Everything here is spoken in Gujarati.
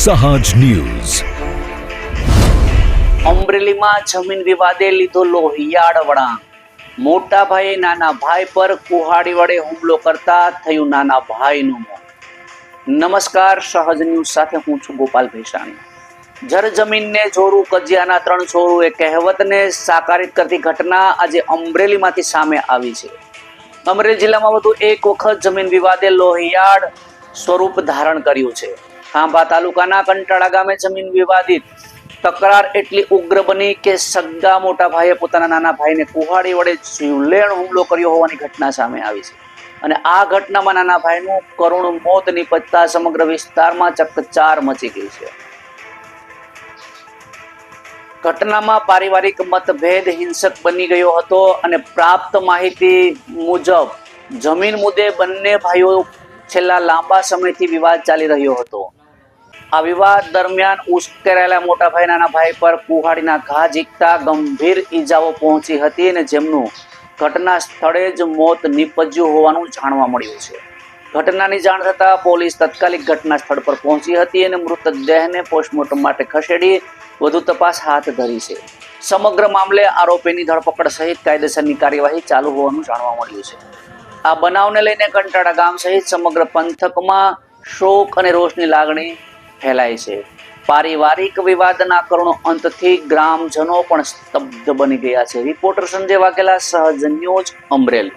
સહજ ન્યૂઝ. અમરેલીમાં જમીન વિવાદે લીધો લોહિયાળ વળાંક. મોટા ભાઈએ નાના ભાઈ પર કુહાડી વડે હુમલો કરતા થયું નાના ભાઈનું મોત. નમસ્કાર, સહજ ન્યૂઝ સાથે હું છું ગોપાલ ભેસાણી. જર જમીનને જોરું કજિયાના 3 છોરું એ કહેવતને સાકારિત કરતી ઘટના આજે અમરેલીમાંથી સામે આવી છે. અમરેલી જિલ્લામાં વધુ એક વખત જમીન વિવાદે લોહિયાળ સ્વરૂપ ધારણ કર્યું છે. ખાંભા તાલુકાના કંટાળા ગામે જમીન વિવાદિત તકરાર એટલી ઉગ્ર બની કે સગા મોટા ભાઈએ પોતાના નાના ભાઈને કુહાડી વડે જીવલેણ હુમલો કર્યો હોવાની ઘટના સામે આવી છે. અને આ ઘટનામાં નાના ભાઈનું કરુણ મોત નિપજતા સમગ્ર વિસ્તારમાં ચકચાર મચી ગઈ છે. ઘટનામાં પારિવારિક મતભેદ હિંસક બની ગયો હતો અને પ્રાપ્ત માહિતી મુજબ જમીન મુદ્દે બંને ભાઈઓ છેલ્લા લાંબા સમયથી વિવાદ ચાલી રહ્યો હતો. આ વિવાદ દરમિયાન ઉશ્કેરાયેલા મોટા ભાઈ નાના ભાઈ પર કુહાડીના ઘા ઝીકતા ગંભીર ઈજાઓ પહોંચી હતી અને જેમનું ઘટના સ્થળે જ મોત નીપજ્યું હોવાનું જાણવા મળ્યું છે. ઘટનાની જાણ થતાં પોલીસ તાત્કાલિક ઘટના સ્થળ પર પહોંચી હતી અને મૃતદેહને પોસ્ટમોર્ટમ માટે ખસેડી વધુ તપાસ હાથ ધરી છે. સમગ્ર મામલે આરોપીની ધરપકડ સહિત કાયદેસરની કાર્યવાહી ચાલુ હોવાનું જાણવા મળ્યું છે. આ બનાવને લઈને કંટાળા ગામ સહિત સમગ્ર પંથકમાં શોક અને રોષની લાગણી ફેલાય છે. પારિવારિક વિવાદના કરુણ અંતથી ગ્રામજનો પણ સ્તબ્ધ બની ગયા છે. રિપોર્ટર સંજય વાઘેલા, સહજ ન્યૂઝ, અમરેલી.